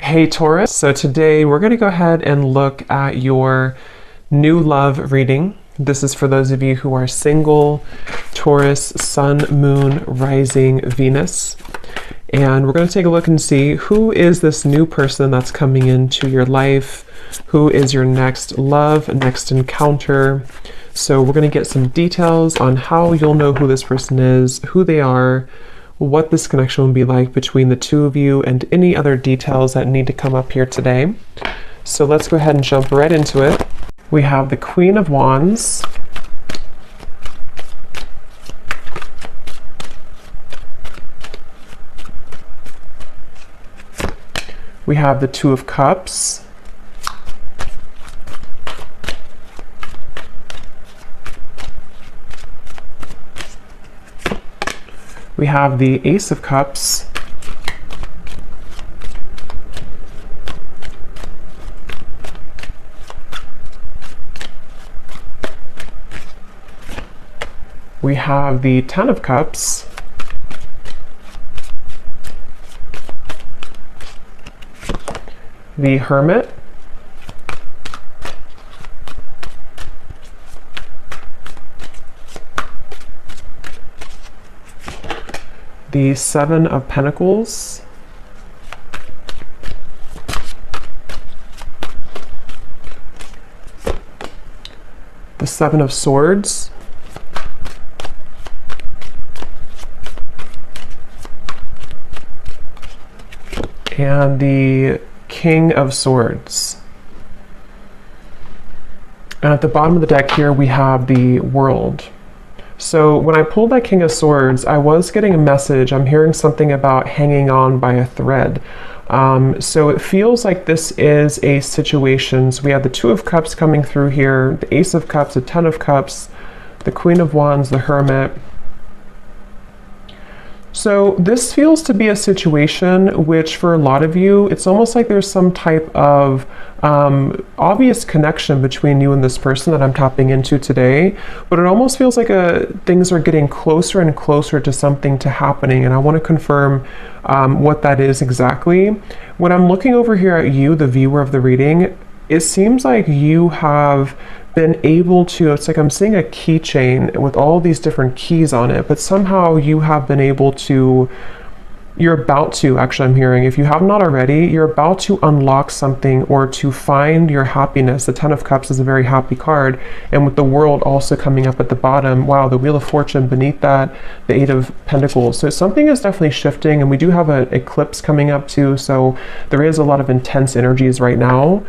Hey Taurus, so today we're going to go ahead and look at your new love reading. This is for those of you who are single, Taurus, Sun, Moon, Rising, Venus. And we're going to take a look and see who is this new person that's coming into your life, who is your next love, next encounter. So we're going to get some details on how you'll know who this person is, who they are, what this connection will be like between the two of you, and any other details that need to come up here today. So let's go ahead and jump right into it. We have the Queen of Wands, we have the Two of Cups, we have the Ace of Cups, we have the Ten of Cups, the Hermit, the Seven of Pentacles, the Seven of Swords, and the King of Swords. And at the bottom of the deck here we have the World. So when I pulled that King of Swords, I was getting a message. I'm hearing something about hanging on by a thread. So it feels like this is a situation. So we have the Two of Cups coming through here, the Ace of Cups, the Ten of Cups, the Queen of Wands, the Hermit. So this feels to be a situation which for a lot of you, it's almost like there's some type of obvious connection between you and this person that I'm tapping into today, but it almost feels like things are getting closer and closer to something to happening, and I want to confirm what that is exactly. When I'm looking over here at you, the viewer of the reading, it seems like you have been able to, it's like I'm seeing a keychain with all these different keys on it, but somehow you have been able to, you're about to, actually I'm hearing, if you have not already, you're about to unlock something or to find your happiness. The Ten of Cups is a very happy card, and with the World also coming up at the bottom, wow, the Wheel of Fortune beneath that, the Eight of Pentacles. So something is definitely shifting, and we do have an eclipse coming up too, so there is a lot of intense energies right now.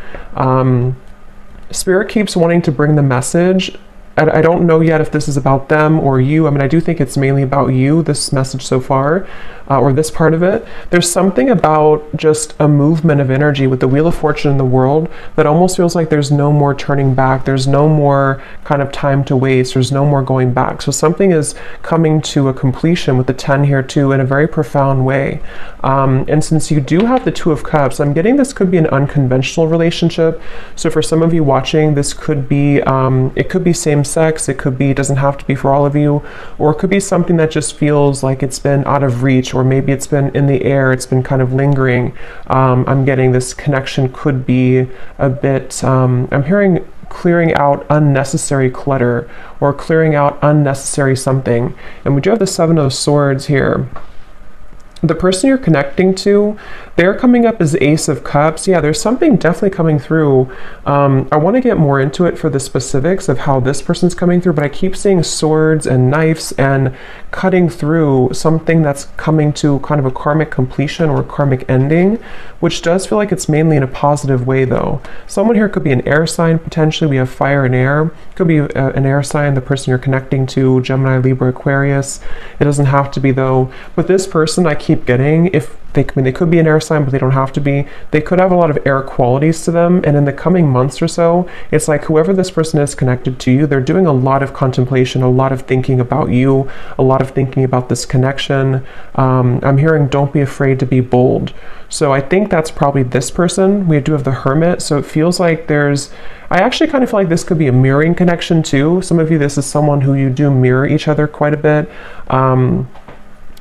Spirit keeps wanting to bring the message. I don't know yet if this is about them or you. I mean, I do think it's mainly about you, this message so far, or this part of it. There's something about just a movement of energy with the Wheel of Fortune in the World that almost feels like there's no more turning back. There's no more kind of time to waste. There's no more going back. So something is coming to a completion with the 10 here too in a very profound way. And since you do have the Two of Cups, I'm getting this could be an unconventional relationship. So for some of you watching, this could be, it could be same sex, it could be, doesn't have to be for all of you, or it could be something that just feels like it's been out of reach, or maybe it's been in the air, it's been kind of lingering. I'm getting this connection could be a bit, I'm hearing clearing out unnecessary clutter or clearing out unnecessary something. And we do have the Seven of Swords here. The person you're connecting to, they're coming up as Ace of Cups. Yeah, there's something definitely coming through. I want to get more into it for the specifics of how this person's coming through, but I keep seeing swords and knives and cutting through something that's coming to kind of a karmic completion or a karmic ending, which does feel like it's mainly in a positive way though. Someone here could be an air sign, potentially. We have fire and air. Could be an air sign, the person you're connecting to, Gemini, Libra, Aquarius. It doesn't have to be though. But this person I keep getting, if they could be an air sign, but they don't have to be. They could have a lot of air qualities to them, and in the coming months or so, it's like whoever this person is connected to you, they're doing a lot of contemplation, a lot of thinking about you, a lot of thinking about this connection. I'm hearing don't be afraid to be bold. So I think that's probably this person. We do have the Hermit, so it feels like there's, I actually kind of feel like this could be a mirroring connection too. Some of you, this is someone who you do mirror each other quite a bit.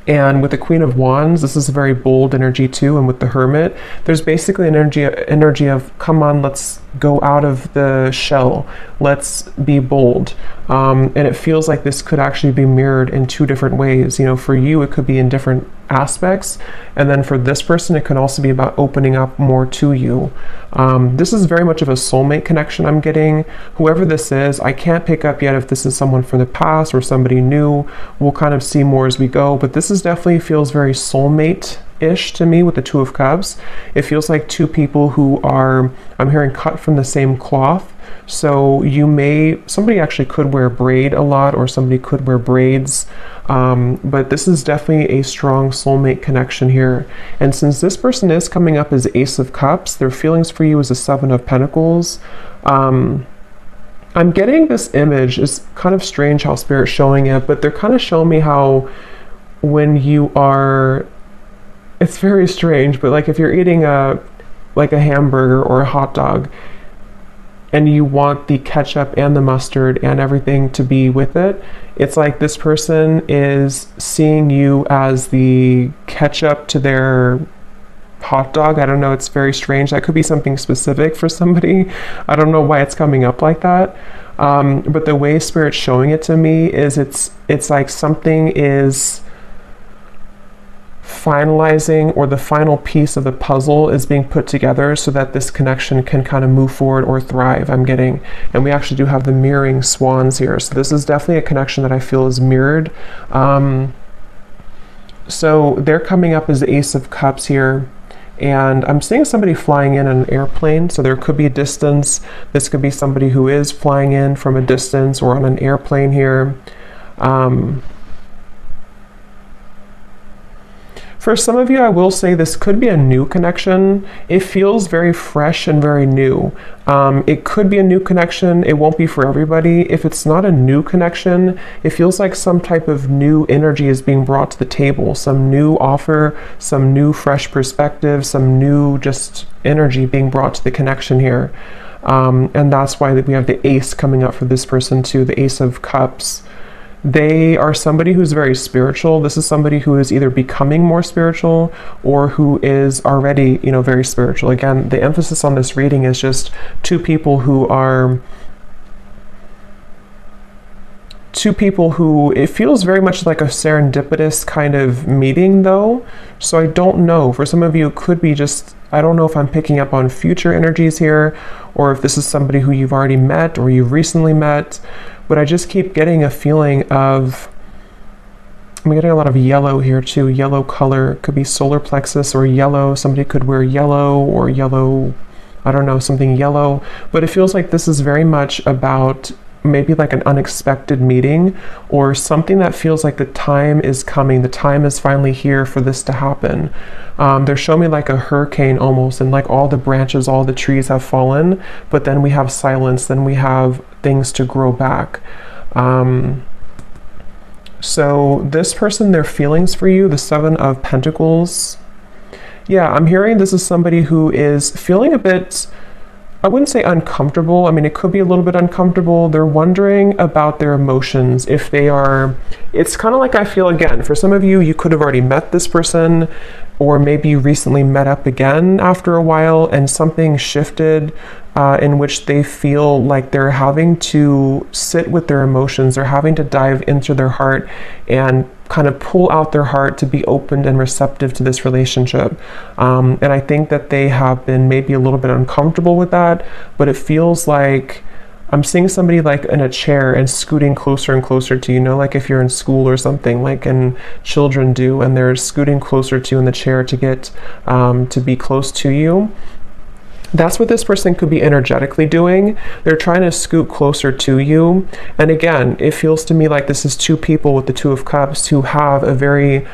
And with the Queen of Wands, this is a very bold energy too. And with the Hermit, there's basically an energy of, come on, let's go out of the shell. Let's be bold. And it feels like this could actually be mirrored in two different ways. You know, for you, it could be in different aspects. And then for this person, it could also be about opening up more to you. This is very much of a soulmate connection I'm getting. Whoever this is, I can't pick up yet if this is someone from the past or somebody new. We'll kind of see more as we go. But this is definitely feels very soulmate-ish to me with the Two of Cups. It feels like two people who are, I'm hearing, cut from the same cloth. So somebody actually could wear a braid a lot, or somebody could wear braids. But this is definitely a strong soulmate connection here. And since this person is coming up as Ace of Cups, their feelings for you is a Seven of Pentacles. I'm getting this image. It's kind of strange how Spirit's showing it, but they're kind of showing me how when you are, it's very strange, but like if you're eating a hamburger or a hot dog, and you want the ketchup and the mustard and everything to be with it, it's like this person is seeing you as the ketchup to their hot dog. I don't know, it's very strange. That could be something specific for somebody. I don't know why it's coming up like that. But the way Spirit's showing it to me is it's like something is finalizing, or the final piece of the puzzle is being put together so that this connection can kind of move forward or thrive, I'm getting. And we actually do have the mirroring swans here. So this is definitely a connection that I feel is mirrored. So they're coming up as the Ace of Cups here. And I'm seeing somebody flying in an airplane. So there could be a distance. This could be somebody who is flying in from a distance or on an airplane here. For some of you, I will say this could be a new connection. It feels very fresh and very new. It could be a new connection. It won't be for everybody. If it's not a new connection, it feels like some type of new energy is being brought to the table, some new offer, some new fresh perspective, some new just energy being brought to the connection here. And that's why we have the Ace coming up for this person too, the Ace of Cups. They are somebody who's very spiritual. This is somebody who is either becoming more spiritual or who is already, very spiritual. Again, the emphasis on this reading is just two people who, it feels very much like a serendipitous kind of meeting though. So I don't know, for some of you it could be just, I don't know if I'm picking up on future energies here, or if this is somebody who you've already met or you've recently met. But I just keep getting a feeling of, I'm getting a lot of yellow here too. Yellow color, could be solar plexus or yellow. Somebody could wear yellow or yellow, I don't know, something yellow. But it feels like this is very much about maybe like an unexpected meeting, or something that feels like the time is coming. The time is finally here for this to happen. They're showing me like a hurricane almost, and like all the branches, all the trees have fallen, but then we have silence, then we have things to grow back. So this person, their feelings for you, the Seven of Pentacles. Yeah, I'm hearing this is somebody who is feeling a bit, I wouldn't say uncomfortable. I mean, it could be a little bit uncomfortable. They're wondering about their emotions. If they are, it's kind of like, I feel again, for some of you, you could have already met this person, or maybe you recently met up again after a while and something shifted in which they feel like they're having to sit with their emotions. They're having to dive into their heart and kind of pull out their heart to be open and receptive to this relationship. And I think that they have been maybe a little bit uncomfortable with that, but it feels like I'm seeing somebody like in a chair and scooting closer and closer to, like if you're in school or something, like and children do, and they're scooting closer to you in the chair to get to be close to you. That's what this person could be energetically doing. They're trying to scoot closer to you. And again, it feels to me like this is two people with the Two of Cups who have a very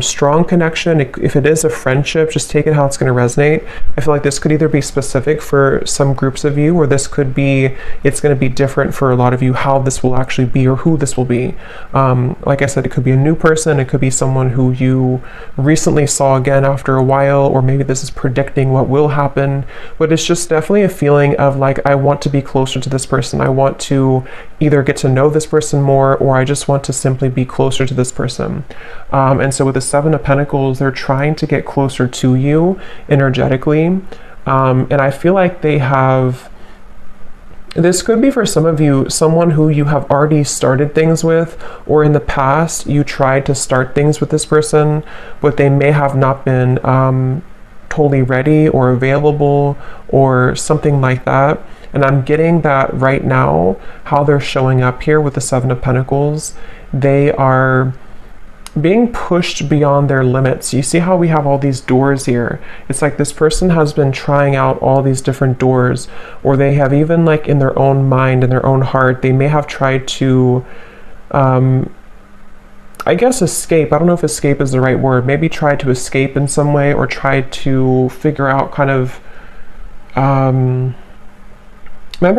strong connection. If it is a friendship, just take it how it's going to resonate. I feel like this could either be specific for some groups of you, or this could be, it's going to be different for a lot of you, how this will actually be or who this will be. Like I said, it could be a new person. It could be someone who you recently saw again after a while, or maybe this is predicting what will happen. but it's just definitely a feeling of like, I want to be closer to this person. I want to either get to know this person more, or I just want to simply be closer to this person. And so with the Seven of Pentacles, they're trying to get closer to you energetically. And I feel like they have, this could be for some of you, someone who you have already started things with, or in the past you tried to start things with this person, but they may have not been totally ready or available or something like that. And I'm getting that right now, how they're showing up here with the Seven of Pentacles, they are being pushed beyond their limits. You see how we have all these doors here? It's like this person has been trying out all these different doors, or they have even like in their own mind, in their own heart, they may have tried to, I guess escape. I don't know if escape is the right word. Maybe try to escape in some way, or try to figure out kind of, remember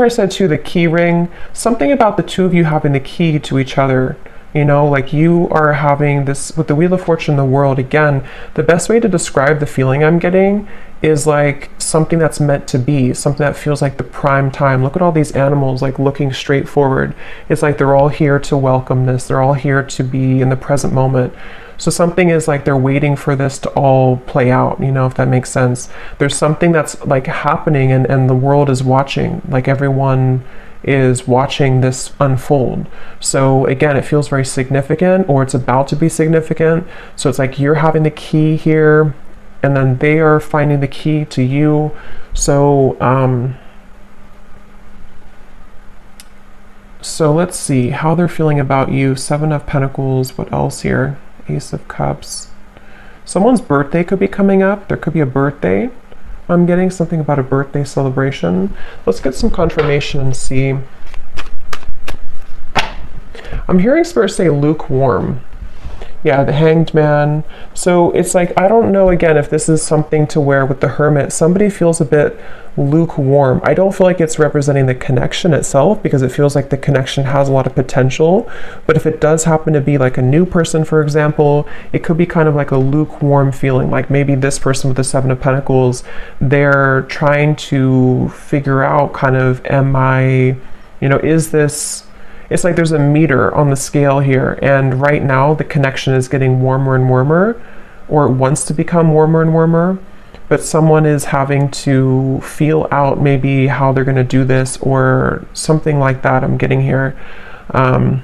I said too, the key ring, something about the two of you having the key to each other. You know, like you are having this with the Wheel of Fortune, the World. Again, the best way to describe the feeling I'm getting is like something that's meant to be, something that feels like the prime time. Look at all these animals like looking straight forward. It's like they're all here to welcome this. They're all here to be in the present moment. So something is like they're waiting for this to all play out, you know, if that makes sense. There's something that's like happening, and the world is watching, like everyone is watching this unfold. So again, it feels very significant, or it's about to be significant. So it's like you're having the key here, and then they are finding the key to you. So so let's see how they're feeling about you. Seven of Pentacles. What else here? Ace of Cups. Someone's birthday could be coming up. There could be a birthday. I'm getting something about a birthday celebration. Let's get some confirmation and see. I'm hearing Spirit say lukewarm. Yeah, the Hanged Man. So it's like, I don't know, again, if this is something to where with the Hermit, somebody feels a bit lukewarm. I don't feel like it's representing the connection itself, because it feels like the connection has a lot of potential. But if it does happen to be like a new person, for example, it could be kind of like a lukewarm feeling. Like maybe this person with the Seven of Pentacles, they're trying to figure out kind of, am I, you know, is this, it's like there's a meter on the scale here, and right now the connection is getting warmer and warmer, or it wants to become warmer and warmer, but someone is having to feel out maybe how they're going to do this, or something like that. I'm getting here. I'm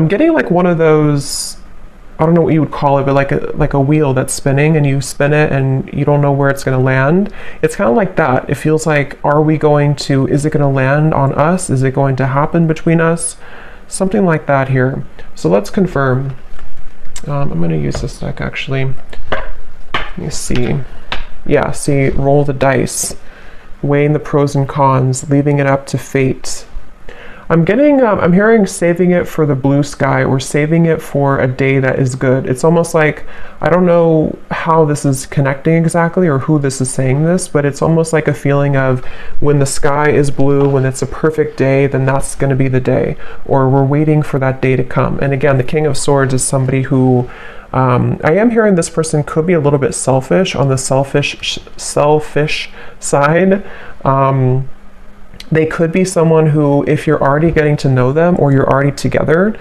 getting like one of those, I don't know what you would call it, but like a wheel that's spinning, and you spin it and you don't know where it's going to land. It's kind of like that. It feels like, are we going to, is it going to land on us? Is it going to happen between us? Something like that here. So let's confirm. I'm going to use this deck actually. Let me see. Yeah, see, roll the dice, weighing the pros and cons, leaving it up to fate. I'm getting, I'm hearing saving it for the blue sky, or saving it for a day that is good. It's almost like, I don't know how this is connecting exactly, or who this is saying this, but it's almost like a feeling of when the sky is blue, when it's a perfect day, then that's going to be the day, or we're waiting for that day to come. And again, the King of Swords is somebody who, I am hearing this person could be a little bit selfish, on the selfish side. They could be someone who, if you're already getting to know them, or you're already together,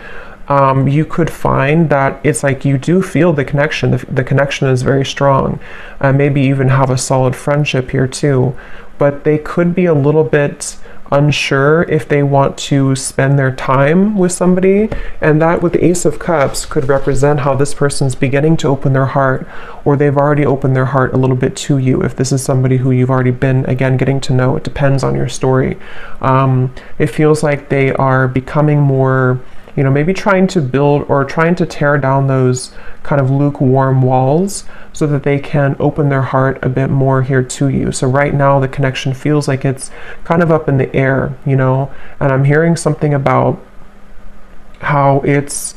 you could find that it's like you do feel the connection. The connection is very strong. Maybe even have a solid friendship here too. But they could be a little bit unsure if they want to spend their time with somebody, and that with the Ace of Cups could represent how this person's beginning to open their heart, or they've already opened their heart a little bit to you. If this is somebody who you've already been, again, getting to know, it depends on your story. It feels like they are becoming more, you know, maybe trying to build or trying to tear down those kind of lukewarm walls, so that they can open their heart a bit more here to you. So right now the connection feels like it's kind of up in the air, you know, and I'm hearing something about how it's,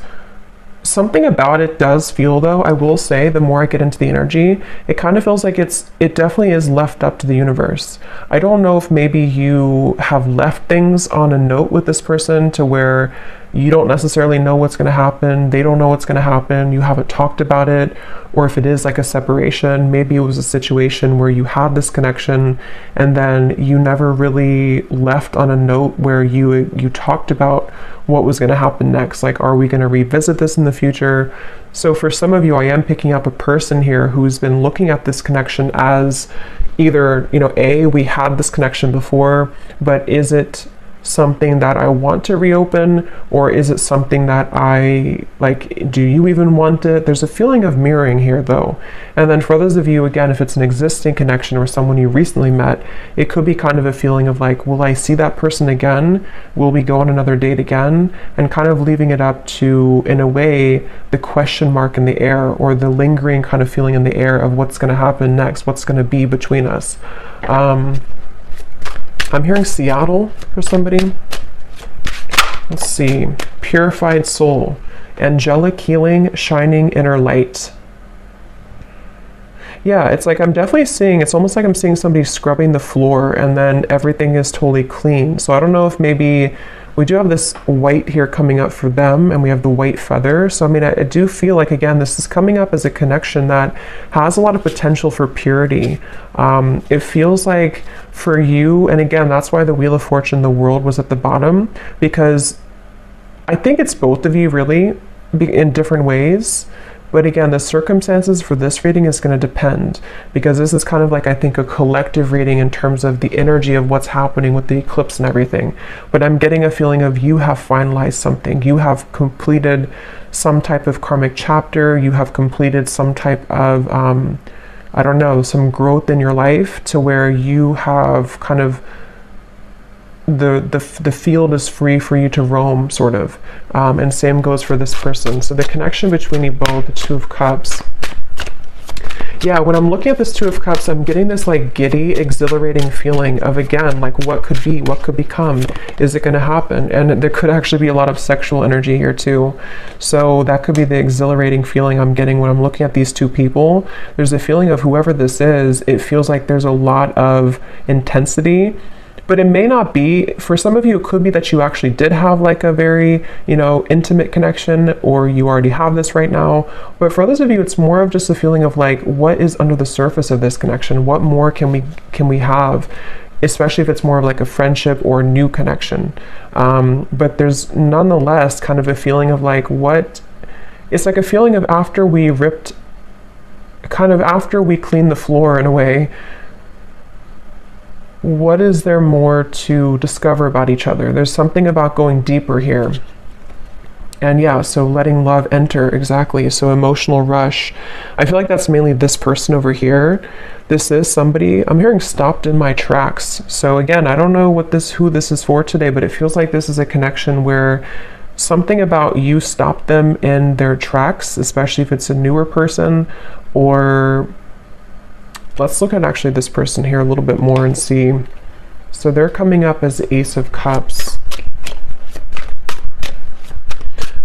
something about it does feel, though, I will say, the more I get into the energy, it kind of feels like it definitely is left up to the universe. I don't know if maybe you have left things on a note with this person to where you don't necessarily know what's going to happen. They don't know what's going to happen. You haven't talked about it. Or if it is like a separation, maybe it was a situation where you had this connection and then you never really left on a note where you talked about what was going to happen next. Like, are we going to revisit this in the future? So for some of you, I am picking up a person here who's been looking at this connection as either, we had this connection before, but is it something that I want to reopen, or is it something that I like? Do you even want it? There's a feeling of mirroring here though. And then for those of you, again, if it's an existing connection or someone you recently met, it could be kind of a feeling of like, will I see that person again? Will we go on another date again? And kind of leaving it up to, in a way, the question mark in the air, or the lingering kind of feeling in the air of what's going to happen next, what's going to be between us. I'm hearing Seattle for somebody. Let's see. Purified soul. Angelic healing, shining inner light. Yeah, it's like I'm definitely seeing, it's almost like I'm seeing somebody scrubbing the floor and then everything is totally clean. So I don't know if maybe we do have this white here coming up for them, and we have the white feather. So I mean, I do feel like, again, this is coming up as a connection that has a lot of potential for purity. It feels like for you, and again, that's why the Wheel of Fortune, the World, was at the bottom, because I think it's both of you really in different ways. But again, the circumstances for this reading is going to depend, because this is kind of like, I think, a collective reading in terms of the energy of what's happening with the eclipse and everything. But I'm getting a feeling of you have finalized something. You have completed some type of karmic chapter. You have completed some type of, I don't know, some growth in your life to where you have kind of the field is free for you to roam, sort of. And same goes for this person. So the connection between you both, the Two of Cups. Yeah, when I'm looking at this Two of Cups, I'm getting this like giddy, exhilarating feeling of, again, like what could be, what could become, is it going to happen? And there could actually be a lot of sexual energy here too. So that could be the exhilarating feeling I'm getting when I'm looking at these two people. There's a feeling of whoever this is, it feels like there's a lot of intensity. But it may not be. For some of you, it could be that you actually did have like a very, intimate connection, or you already have this right now. But for others of you, it's more of just a feeling of like, what is under the surface of this connection? What more can we have? Especially if it's more of like a friendship or new connection. But there's nonetheless kind of a feeling of like, it's like a feeling of after we cleaned the floor in a way, what is there more to discover about each other? There's something about going deeper here. And yeah, so letting love enter, exactly. So emotional rush. I feel like that's mainly this person over here. This is somebody, I'm hearing stopped in my tracks. So again, I don't know who this is for today, but it feels like this is a connection where something about you stopped them in their tracks, especially if it's a newer person. Or let's look at actually this person here a little bit more and see. So they're coming up as the Ace of Cups.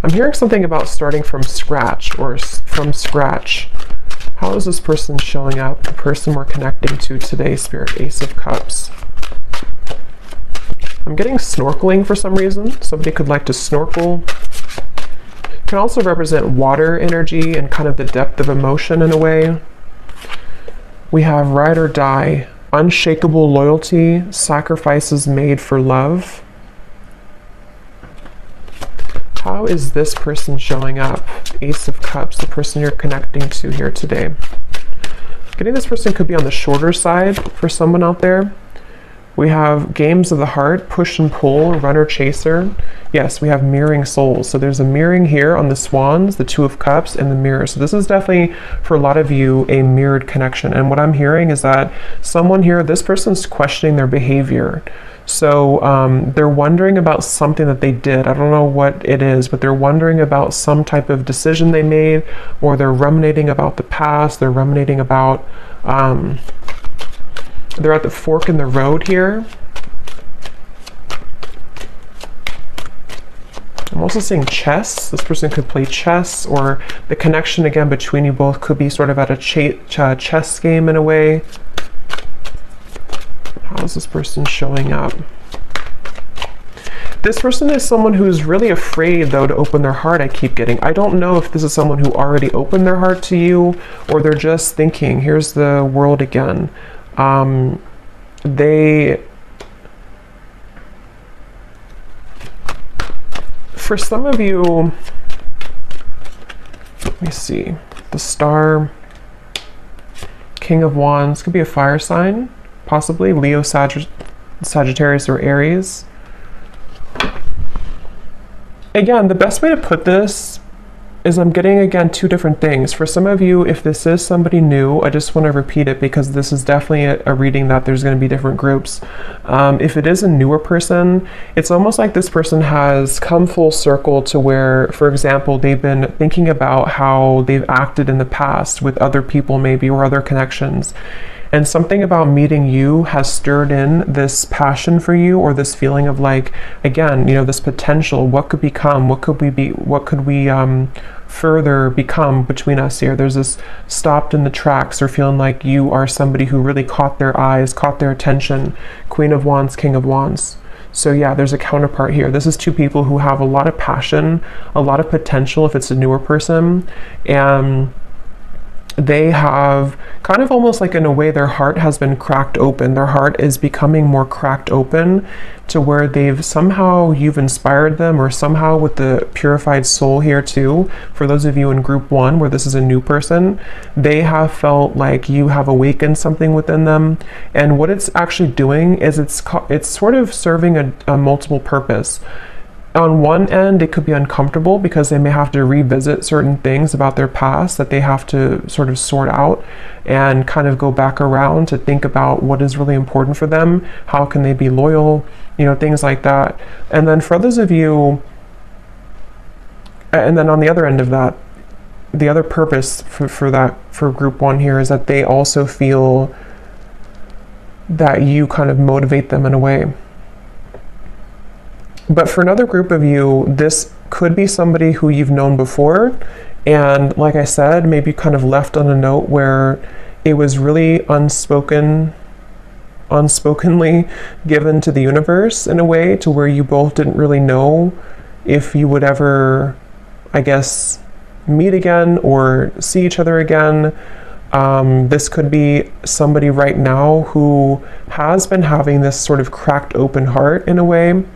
I'm hearing something about starting from scratch, or from scratch. How is this person showing up? The person we're connecting to today, Spirit, Ace of Cups. I'm getting snorkeling for some reason. Somebody could like to snorkel. Can also represent water energy and kind of the depth of emotion in a way. We have ride or die, unshakable loyalty, sacrifices made for love. How is this person showing up? Ace of Cups, the person you're connecting to here today. Getting this person could be on the shorter side for someone out there. We have games of the heart, push and pull, runner chaser. Yes, we have mirroring souls. So there's a mirroring here on the swans, the Two of Cups, and the mirror. So this is definitely, for a lot of you, a mirrored connection. And what I'm hearing is that someone here, this person's questioning their behavior. So they're wondering about something that they did. I don't know what it is, but they're wondering about some type of decision they made, or they're ruminating about the past. They're ruminating about, they're at the fork in the road here. I'm also seeing chess. This person could play chess, or the connection again between you both could be sort of at a chess game in a way. How is this person showing up? This person is someone who's really afraid, though, to open their heart, I keep getting. I don't know if this is someone who already opened their heart to you, or they're just thinking, here's the world again. For some of you, let me see, the Star, King of Wands, could be a fire sign, possibly Leo, Sagittarius, or Aries. Again, the best way to put this is I'm getting, again, two different things. For some of you, if this is somebody new, I just want to repeat it because this is definitely a reading that there's going to be different groups. If it is a newer person, it's almost like this person has come full circle to where, for example, they've been thinking about how they've acted in the past with other people maybe, or other connections. And something about meeting you has stirred in this passion for you, or this feeling of like, again, you know, this potential, what could become, what could we be, what could we further become between us here. There's this stopped in the tracks, or feeling like you are somebody who really caught their eyes, caught their attention. Queen of Wands, King of Wands. So yeah, there's a counterpart here. This is two people who have a lot of passion, a lot of potential if it's a newer person, and they have kind of almost like, in a way, their heart has been cracked open. Their heart is becoming more cracked open to where they've somehow, you've inspired them, or somehow with the purified soul here too. For those of you in group 1 where this is a new person, they have felt like you have awakened something within them. And what it's actually doing is it's sort of serving a multiple purpose. On one end, it could be uncomfortable because they may have to revisit certain things about their past that they have to sort of sort out and kind of go back around to think about what is really important for them. How can they be loyal? You know, things like that. And then for others of you, and then on the other end of that, the other purpose for group 1 here is that they also feel that you kind of motivate them in a way. But for another group of you, this could be somebody who you've known before. And like I said, maybe kind of left on a note where it was really unspokenly given to the universe in a way, to where you both didn't really know if you would ever, I guess, meet again or see each other again. This could be somebody right now who has been having this sort of cracked open heart in a way.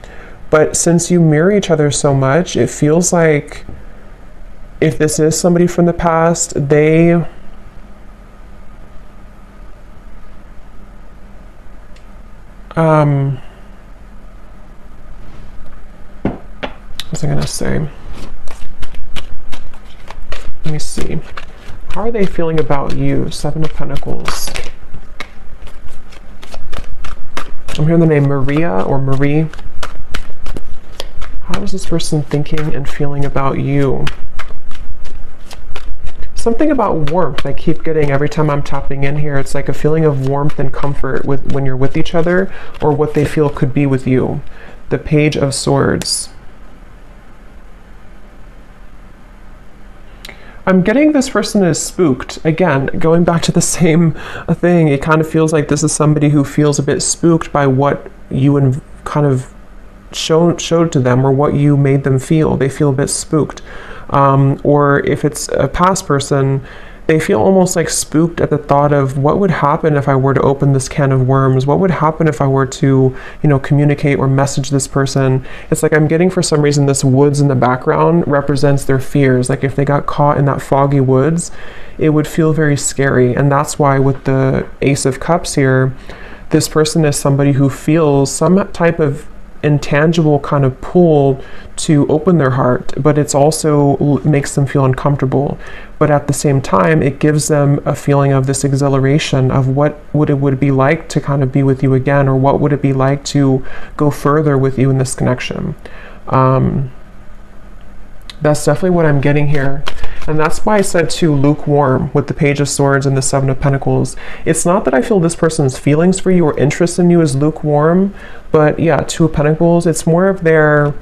But since you mirror each other so much, it feels like if this is somebody from the past, they what was I gonna say? Let me see. How are they feeling about you? 7 of Pentacles. I'm hearing the name Maria or Marie. How is this person thinking and feeling about you? Something about warmth I keep getting every time I'm tapping in here. It's like a feeling of warmth and comfort when you're with each other, or what they feel could be with you. The Page of Swords. I'm getting this person is spooked. Again, going back to the same thing, it kind of feels like this is somebody who feels a bit spooked by what you kind of showed to them, or what you made them feel. They feel a bit spooked. Or if it's a past person, they feel almost like spooked at the thought of what would happen if I were to open this can of worms? What would happen if I were to, you know, communicate or message this person? It's like I'm getting, for some reason, this woods in the background represents their fears. Like if they got caught in that foggy woods, it would feel very scary. And that's why with the Ace of Cups here, this person is somebody who feels some type of intangible kind of pull to open their heart, but it's also makes them feel uncomfortable. But at the same time, it gives them a feeling of this exhilaration of what it would be like to kind of be with you again, or what would it be like to go further with you in this connection. That's definitely what I'm getting here. And that's why I said too, lukewarm with the Page of Swords and the 7 of Pentacles. It's not that I feel this person's feelings for you or interest in you is lukewarm, but yeah, 2 of Pentacles, it's more of their,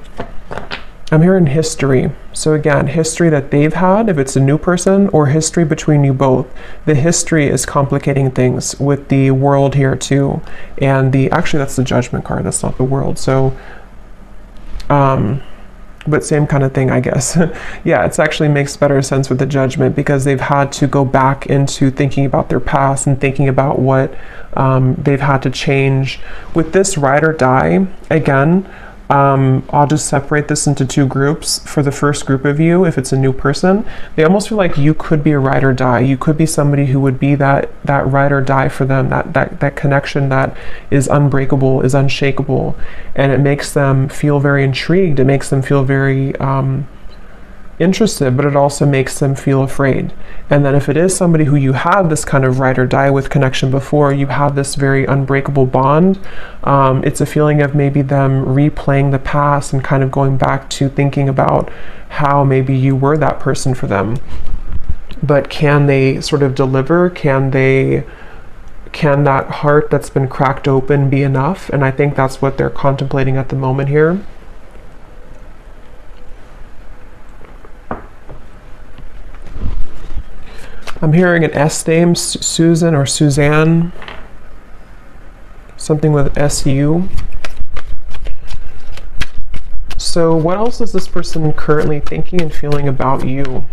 I'm hearing history. So again, history that they've had, if it's a new person, or history between you both. The history is complicating things with the World here too. And actually that's the Judgment card, that's not the World. So But same kind of thing, I guess. Yeah, it actually makes better sense with the Judgment, because they've had to go back into thinking about their past and thinking about what they've had to change. With this ride or die, again, I'll just separate this into two groups. For the first group of you, if it's a new person, they almost feel like you could be a ride or die. You could be somebody who would be that ride or die for them, that connection that is unbreakable, is unshakable, and it makes them feel very intrigued. It makes them feel very interested, but it also makes them feel afraid. And then if it is somebody who you have this kind of ride or die with connection before, you have this very unbreakable bond, it's a feeling of maybe them replaying the past and kind of going back to thinking about how maybe you were that person for them. But can they sort of deliver? Can that heart that's been cracked open be enough? And I think that's what they're contemplating at the moment here. I'm hearing an S name, Susan or Suzanne, something with SU. So what else is this person currently thinking and feeling about you?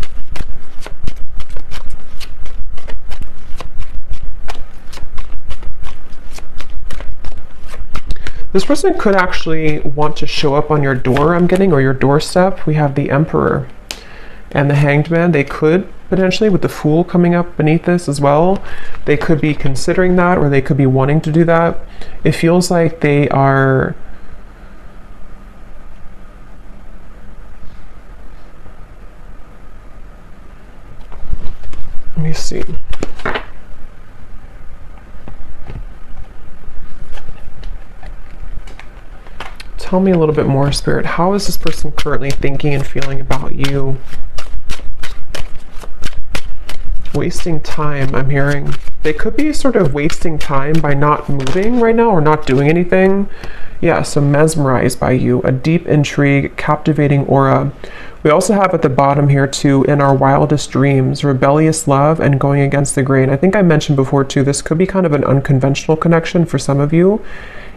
This person could actually want to show up on your door, I'm getting, or your doorstep. We have the Emperor and the Hanged Man. They could potentially, with the Fool coming up beneath this as well, they could be considering that, or they could be wanting to do that. It feels like they are let me see. Tell me a little bit more, Spirit. How is this person currently thinking and feeling about you? Wasting time, I'm hearing. They could be sort of wasting time by not moving right now or not doing anything. Yeah, so mesmerized by you, a deep intrigue, captivating aura. We also have at the bottom here too, in our wildest dreams, rebellious love and going against the grain. I think I mentioned before too, this could be kind of an unconventional connection for some of you.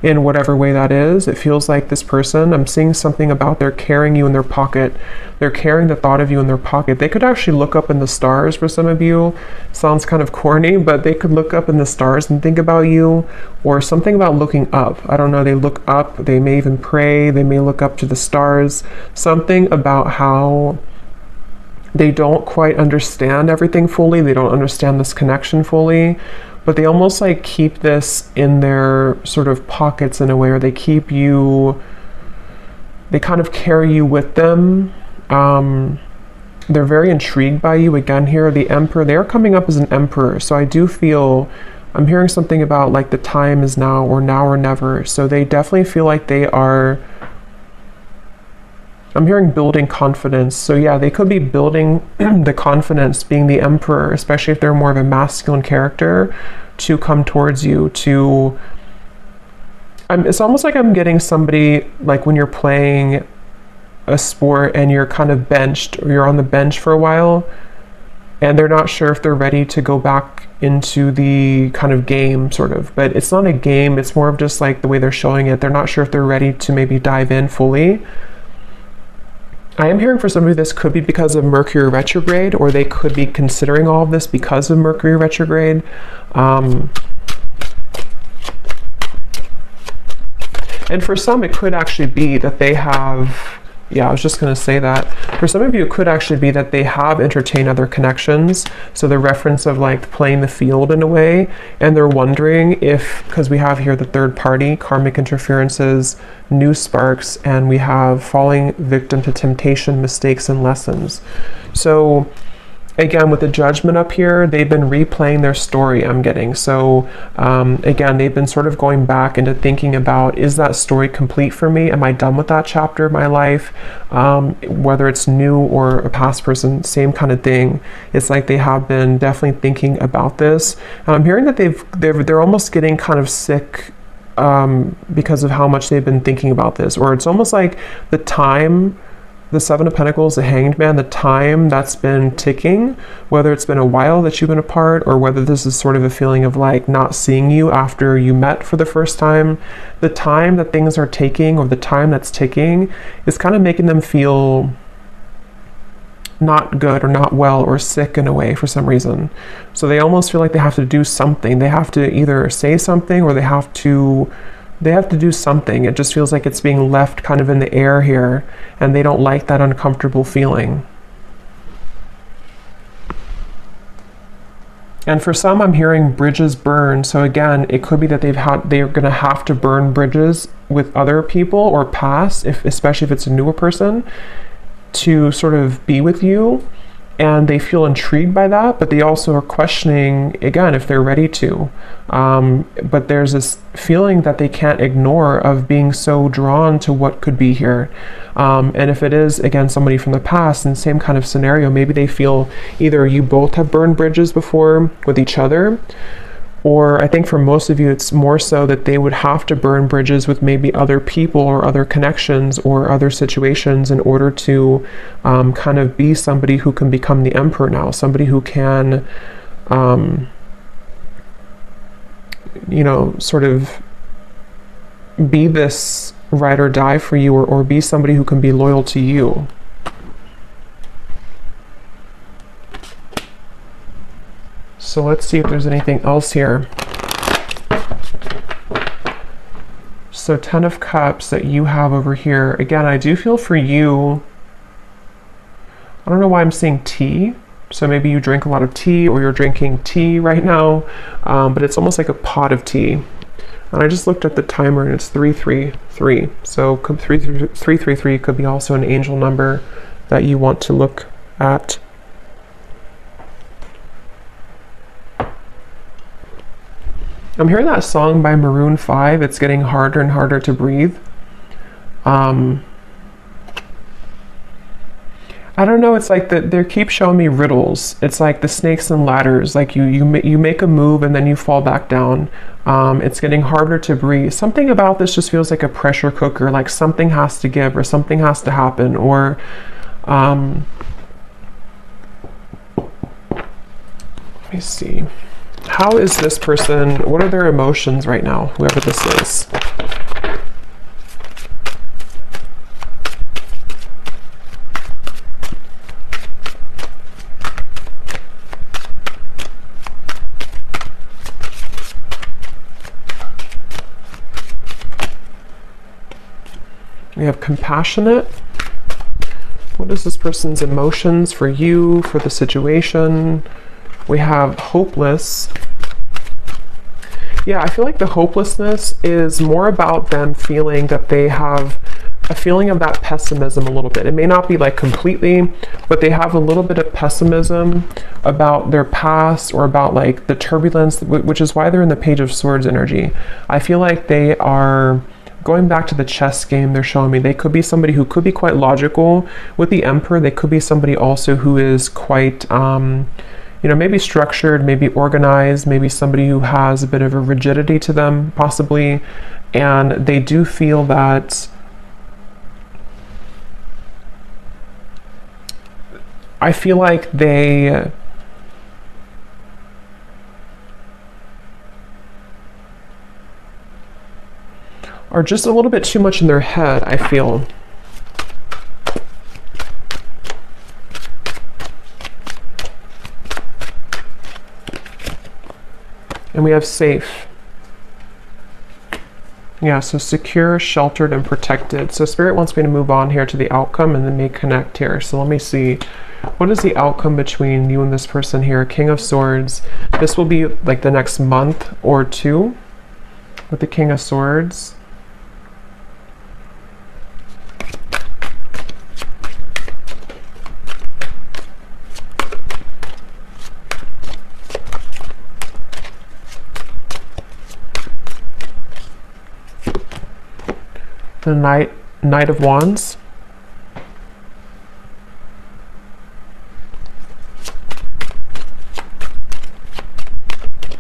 In whatever way that is, it feels like this person, I'm seeing something about they're carrying you in their pocket. They're carrying the thought of you in their pocket. They could actually look up in the stars for some of you. Sounds kind of corny, but they could look up in the stars and think about you, or something about looking up. I don't know, they look up, they may even pray, they may look up to the stars. Something about how they don't quite understand everything fully. They don't understand this connection fully. But they almost like keep this in their sort of pockets in a way, or they keep you, they kind of carry you with them. They're very intrigued by you. Again here, the Emperor, they're coming up as an Emperor. So I do feel, I'm hearing something about like the time is now or never. So they definitely feel like they are, I'm hearing building confidence. So yeah, they could be building the confidence, being the Emperor, especially if they're more of a masculine character, to come towards you, to... it's almost like I'm getting somebody, like when you're playing a sport and you're kind of benched, or you're on the bench for a while, and they're not sure if they're ready to go back into the kind of game, sort of. But it's not a game, it's more of just like the way they're showing it. They're not sure if they're ready to maybe dive in fully. I am hearing for somebody this could be because of Mercury retrograde, or they could be considering all of this because of Mercury retrograde. And for some, it could actually be that they have, yeah, I was just going to say that. For some of you, it could actually be that they have entertained other connections. So the reference of like playing the field in a way, and they're wondering if, because we have here the third party, karmic interferences, new sparks, and we have falling victim to temptation, mistakes, and lessons. So again, with the Judgment up here, they've been replaying their story, I'm getting. So again, they've been sort of going back into thinking about, is that story complete for me? Am I done with that chapter of my life? Whether it's new or a past person, same kind of thing. It's like they have been definitely thinking about this. And I'm hearing that they're almost getting kind of sick because of how much they've been thinking about this. Or it's almost like the time the Seven of Pentacles, the Hanged Man, the time that's been ticking, whether it's been a while that you've been apart or whether this is sort of a feeling of like not seeing you after you met for the first time, the time that things are taking or the time that's ticking is kind of making them feel not good or not well or sick in a way for some reason. So they almost feel like they have to do something. They have to either say something or they have to do something. It just feels like it's being left kind of in the air here, and they don't like that uncomfortable feeling. And for some, I'm hearing bridges burn. So again, it could be that they're going to have to burn bridges with other people or pass, especially if it's a newer person, to sort of be with you. And they feel intrigued by that, but they also are questioning, again, if they're ready to. But there's this feeling that they can't ignore of being so drawn to what could be here. And if it is, again, somebody from the past, in the same kind of scenario, maybe they feel either you both have burned bridges before with each other, or I think for most of you, it's more so that they would have to burn bridges with maybe other people or other connections or other situations in order to kind of be somebody who can become the emperor now, somebody who can, you know, sort of be this ride or die for you, or be somebody who can be loyal to you. So let's see if there's anything else here. So 10 of Cups that you have over here. Again, I do feel for you, I don't know why I'm seeing tea. So maybe you drink a lot of tea or you're drinking tea right now, but it's almost like a pot of tea. And I just looked at the timer and it's 333. So 333 could be also an angel number that you want to look at. I'm hearing that song by Maroon 5. It's getting harder and harder to breathe. I don't know. It's like they keep showing me riddles. It's like the snakes and ladders. Like you make a move and then you fall back down. It's getting harder to breathe. Something about this just feels like a pressure cooker. Like something has to give or something has to happen. Or let me see. How is this person, what are their emotions right now, whoever this is? We have compassionate. What is this person's emotions for you, for the situation? We have hopeless. Yeah, I feel like the hopelessness is more about them feeling that they have a feeling of that pessimism a little bit. It may not be like completely, but they have a little bit of pessimism about their past or about like the turbulence, which is why they're in the Page of Swords energy. I feel like they are going back to the chess game. They're showing me they could be somebody who could be quite logical with the Emperor. They could be somebody also who is quite you know, maybe structured, maybe organized, maybe somebody who has a bit of a rigidity to them, possibly. And they do feel that I feel like they are just a little bit too much in their head, I feel. And we have safe. Yeah, so secure, sheltered, and protected. So Spirit wants me to move on here to the outcome and then may connect here. So let me see. What is the outcome between you and this person here? King of Swords. This will be like the next month or two with the King of Swords. The Knight of Wands.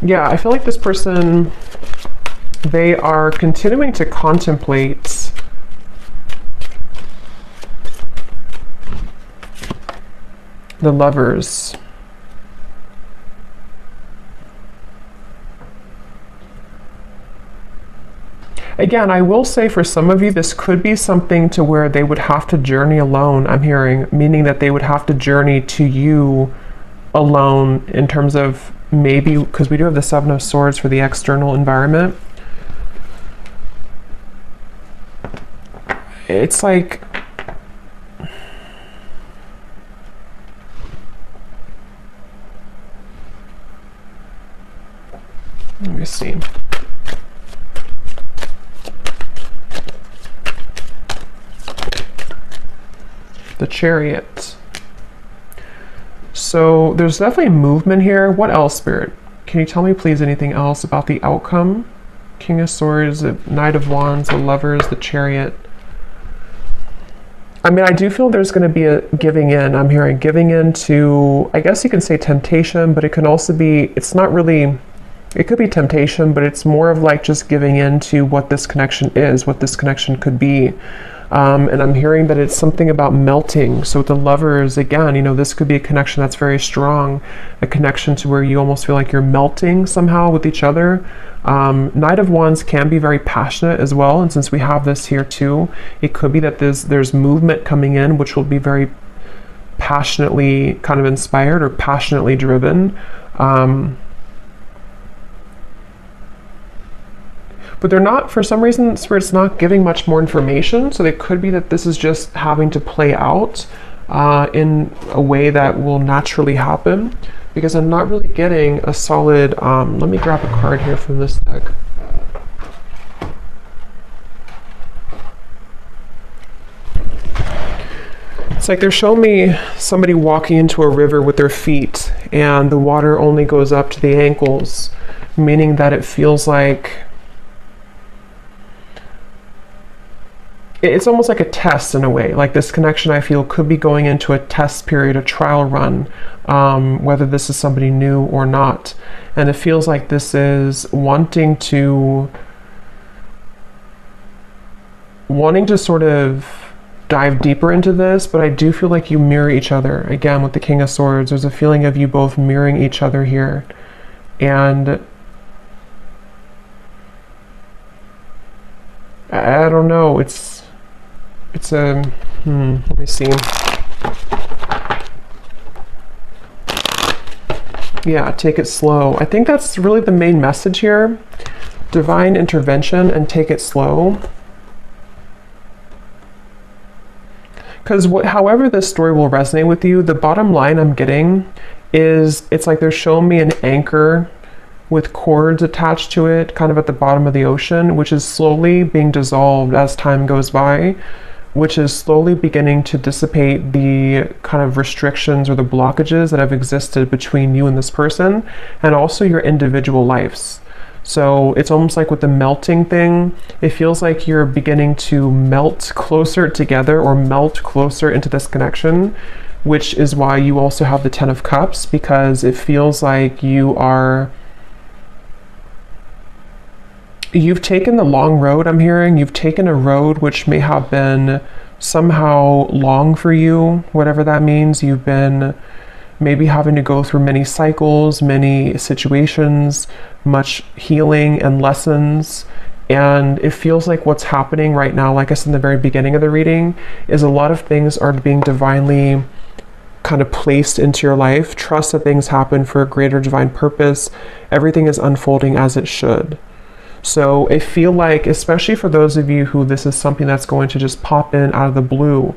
Yeah, I feel like this person, they are continuing to contemplate The Lovers. Again, I will say for some of you, this could be something to where they would have to journey alone, I'm hearing, meaning that they would have to journey to you alone in terms of maybe, because we do have the Seven of Swords for the external environment. It's like, let me see. The Chariot. So there's definitely movement here. What else, Spirit? Can you tell me please anything else about the outcome? King of Swords, the Knight of Wands, the Lovers, the Chariot. I mean, I do feel there's going to be a giving in. I'm hearing giving in to, I guess you can say temptation, but it can also be, it's not really, it could be temptation, but it's more of like just giving in to what this connection is, what this connection could be. And I'm hearing that it's something about melting. So with the Lovers, again, you know, this could be a connection that's very strong, a connection to where you almost feel like you're melting somehow with each other. Knight of Wands can be very passionate as well. And since we have this here too, it could be that there's movement coming in, which will be very passionately kind of inspired or passionately driven. But they're not, for some reason, Spirit's not giving much more information. So it could be that this is just having to play out in a way that will naturally happen, because I'm not really getting a solid, let me grab a card here from this deck. It's like they're showing me somebody walking into a river with their feet and the water only goes up to the ankles, meaning that it feels like it's almost like a test in a way. Like this connection, I feel, could be going into a test period, a trial run, whether this is somebody new or not. And it feels like this is wanting to sort of dive deeper into this, but I do feel like you mirror each other. Again, with the King of Swords, there's a feeling of you both mirroring each other here. And I don't know, it's a, let me see. Yeah, take it slow. I think that's really the main message here. Divine intervention and take it slow. Because however this story will resonate with you, the bottom line I'm getting is it's like they're showing me an anchor with cords attached to it, kind of at the bottom of the ocean, which is slowly being dissolved as time goes by, which is slowly beginning to dissipate the kind of restrictions or the blockages that have existed between you and this person, and also your individual lives. So it's almost like with the melting thing, it feels like you're beginning to melt closer together or melt closer into this connection, which is why you also have the Ten of Cups, because it feels like you've taken the long road, I'm hearing. You've taken a road which may have been somehow long for you, whatever that means. You've been maybe having to go through many cycles, many situations, much healing and lessons. And it feels like what's happening right now, like I said in the very beginning of the reading, is a lot of things are being divinely kind of placed into your life. Trust that things happen for a greater divine purpose. Everything is unfolding as it should. So I feel like, especially for those of you who this is something that's going to just pop in out of the blue,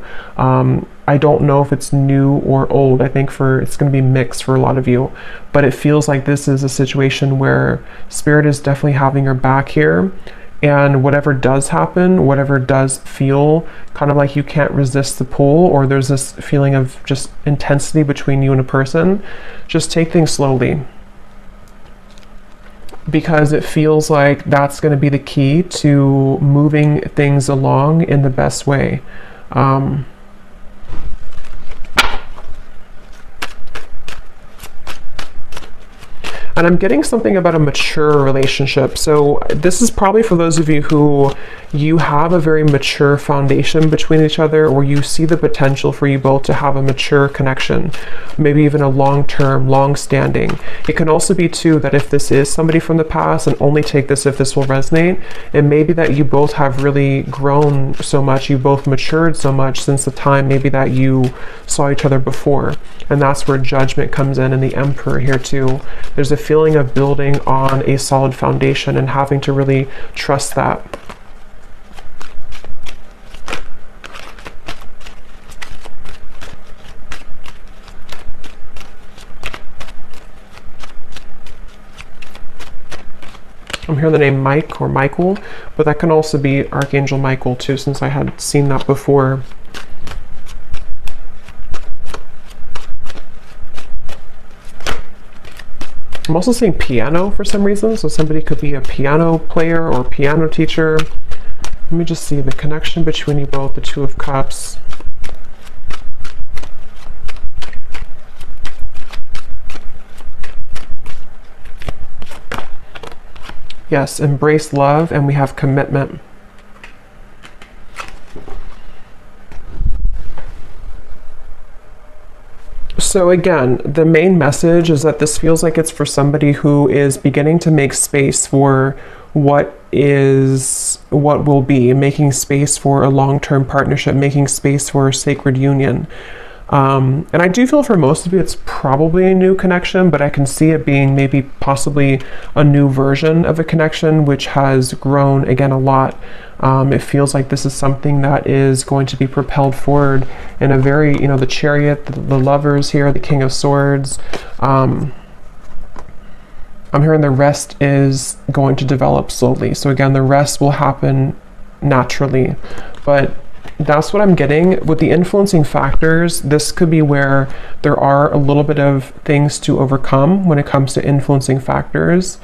I don't know if it's new or old. I think it's going to be mixed for a lot of you, but it feels like this is a situation where Spirit is definitely having your back here. And whatever does happen, whatever does feel kind of like you can't resist the pull, or there's this feeling of just intensity between you and a person, just take things slowly. Because it feels like that's going to be the key to moving things along in the best way. And I'm getting something about a mature relationship. So this is probably for those of you who you have a very mature foundation between each other, or you see the potential for you both to have a mature connection, maybe even a long-term, long-standing. It can also be too that if this is somebody from the past, and only take this if this will resonate, it may be that you both have really grown so much, you both matured so much since the time maybe that you saw each other before. And that's where Judgment comes in, and the Emperor here too. There's a feeling of building on a solid foundation and having to really trust that. I'm hearing the name Mike or Michael, but that can also be Archangel Michael too, since I had seen that before. I'm also seeing piano for some reason, so somebody could be a piano player or piano teacher. Let me just see the connection between you both, the Two of Cups. Yes, embrace love, and we have commitment. So again, the main message is that this feels like it's for somebody who is beginning to make space for what will be, making space for a long-term partnership, making space for a sacred union. And I do feel for most of you it's probably a new connection, but I can see it being maybe possibly a new version of a connection which has grown again a lot. It feels like this is something that is going to be propelled forward in a very, the Chariot, the Lovers here, the King of Swords. I'm hearing the rest is going to develop slowly. So again, the rest will happen naturally, but that's what I'm getting. With the influencing factors, this could be where there are a little bit of things to overcome when it comes to influencing factors.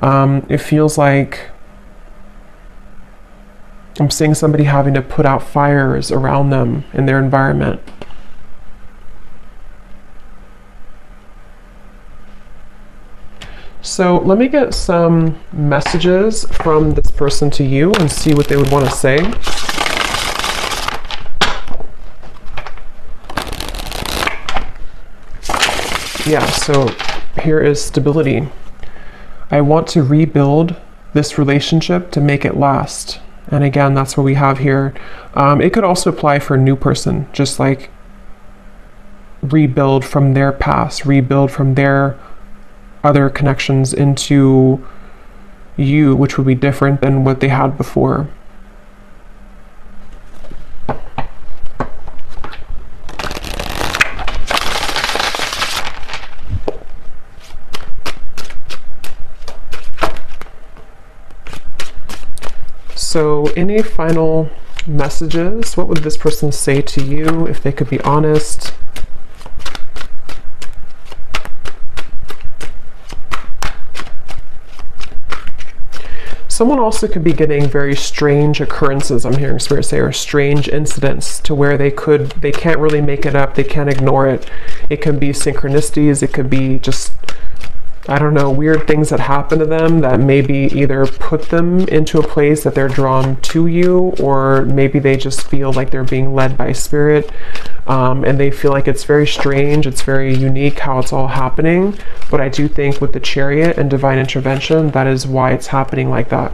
It feels like I'm seeing somebody having to put out fires around them in their environment. So let me get some messages from this person to you and see what they would want to say. Yeah, so here is stability. I want to rebuild this relationship to make it last. And again, that's what we have here. It could also apply for a new person, just like rebuild from their past, rebuild from their other connections into you, which would be different than what they had before. So any final messages? What would this person say to you if they could be honest? Someone also could be getting very strange occurrences, I'm hearing Spirit say, or strange incidents to where they can't really make it up, they can't ignore it. It can be synchronicities, it could be just, I don't know, weird things that happen to them that maybe either put them into a place that they're drawn to you, or maybe they just feel like they're being led by Spirit, and they feel like it's very strange, it's very unique how it's all happening. But I do think with the Chariot and divine intervention, that is why it's happening like that.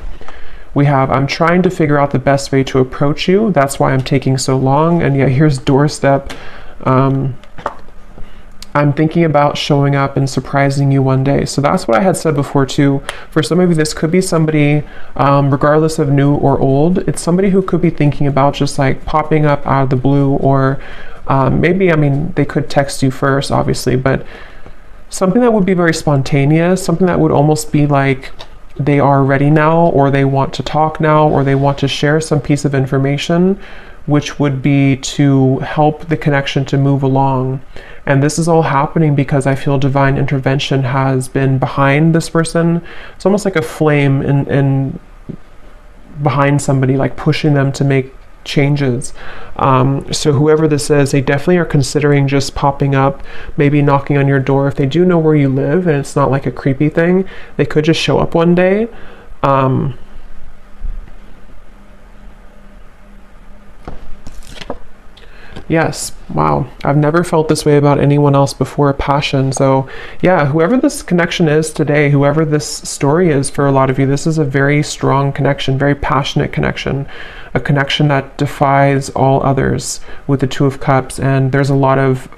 We have, I'm trying to figure out the best way to approach you, that's why I'm taking so long, and yet here's doorstep. I'm thinking about showing up and surprising you one day. So that's what I had said before too. For some of you, this could be somebody, regardless of new or old, it's somebody who could be thinking about just like popping up out of the blue, or maybe, I mean, they could text you first, obviously, but something that would be very spontaneous, something that would almost be like they are ready now, or they want to talk now, or they want to share some piece of information, which would be to help the connection to move along. And this is all happening because I feel divine intervention has been behind this person. It's almost like a flame in behind somebody, like pushing them to make changes. So whoever this is, they definitely are considering just popping up, maybe knocking on your door. If they do know where you live and it's not like a creepy thing, they could just show up one day. Yes, wow. I've never felt this way about anyone else before, a passion. So yeah, whoever this connection is today, whoever this story is for a lot of you, this is a very strong connection, very passionate connection, a connection that defies all others with the Two of Cups. And there's a lot of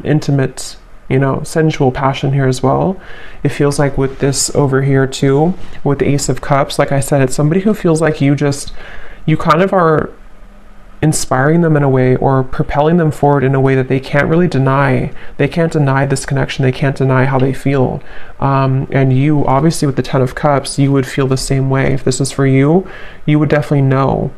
intimate, you know, sensual passion here as well. It feels like with this over here too, with the Ace of Cups, like I said, it's somebody who feels like you kind of are inspiring them in a way, or propelling them forward in a way that they can't really deny. They can't deny this connection. They can't deny how they feel. And you, obviously with the Ten of Cups, you would feel the same way. If this is for you, you would definitely know.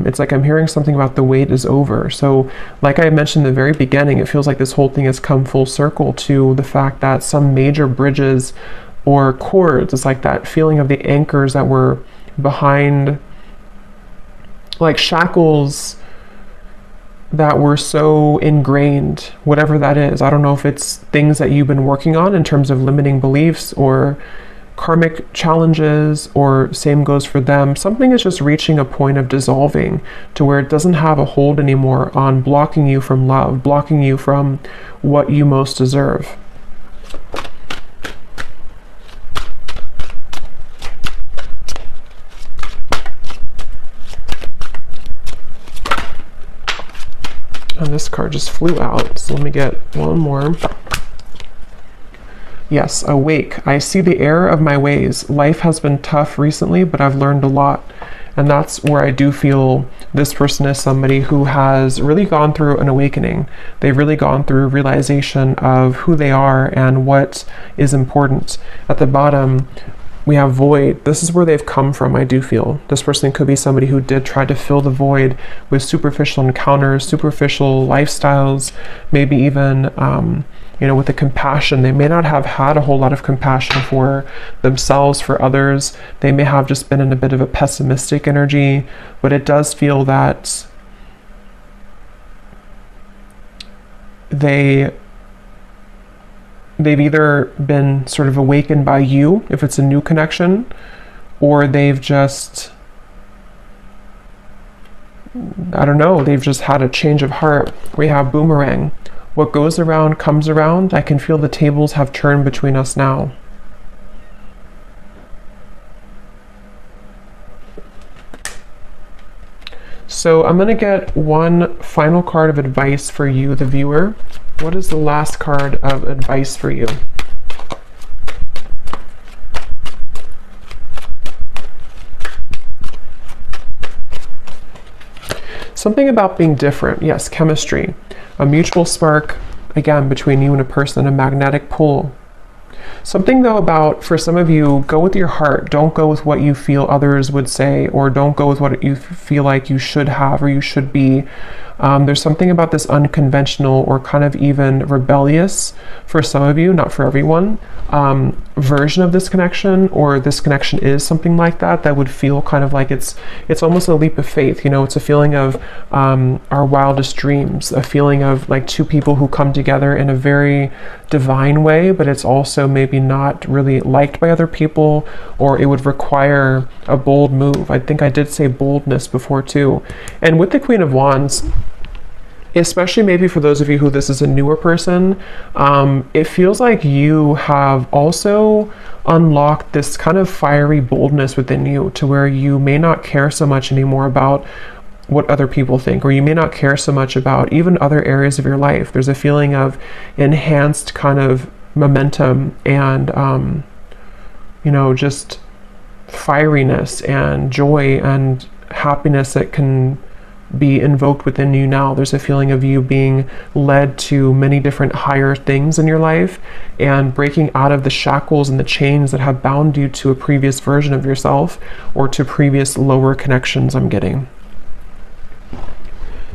It's like I'm hearing something about the wait is over. So like I mentioned in the very beginning, it feels like this whole thing has come full circle to the fact that some major bridges or cords, it's like that feeling of the anchors that were behind, like shackles that were so ingrained, whatever that is. I don't know if it's things that you've been working on in terms of limiting beliefs or karmic challenges, or same goes for them. Something is just reaching a point of dissolving to where it doesn't have a hold anymore on blocking you from love, blocking you from what you most deserve. And this card just flew out, so let me get one more. Yes, awake. I see the error of my ways. Life has been tough recently, but I've learned a lot. And that's where I do feel this person is somebody who has really gone through an awakening. They've really gone through realization of who they are and what is important. At the bottom, we have void. This is where they've come from, I do feel. This person could be somebody who did try to fill the void with superficial encounters, superficial lifestyles, maybe even, you know, with the compassion. They may not have had a whole lot of compassion for themselves, for others. They may have just been in a bit of a pessimistic energy, but it does feel that they've either been sort of awakened by you, if it's a new connection, or they've just, I don't know, they've just had a change of heart. We have boomerang. What goes around comes around. I can feel the tables have turned between us now. So I'm going to get one final card of advice for you, the viewer. What is the last card of advice for you? Something about being different. Yes, chemistry. A mutual spark, again, between you and a person, a magnetic pull. Something though about, for some of you, go with your heart. Don't go with what you feel others would say, or don't go with what you feel like you should have or you should be. There's something about this unconventional or kind of even rebellious, for some of you, not for everyone, version of this connection, or this connection is something like that, that would feel kind of like it's almost a leap of faith. You know, it's a feeling of our wildest dreams, a feeling of like two people who come together in a very divine way, but it's also maybe not really liked by other people, or it would require a bold move. I think I did say boldness before too. And with the Queen of Wands, especially maybe for those of you who this is a newer person, it feels like you have also unlocked this kind of fiery boldness within you, to where you may not care so much anymore about what other people think, or you may not care so much about even other areas of your life. There's a feeling of enhanced kind of momentum and, you know, just fieriness and joy and happiness that can be invoked within you now. There's a feeling of you being led to many different higher things in your life, and breaking out of the shackles and the chains that have bound you to a previous version of yourself, or to previous lower connections I'm getting.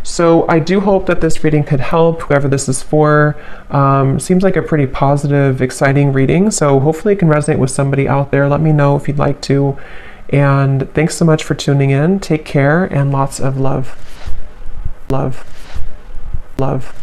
So I do hope that this reading could help whoever this is for. Seems like a pretty positive, exciting reading, so hopefully it can resonate with somebody out there. Let me know if you'd like to. And thanks so much for tuning in. Take care and lots of love. Love. Love.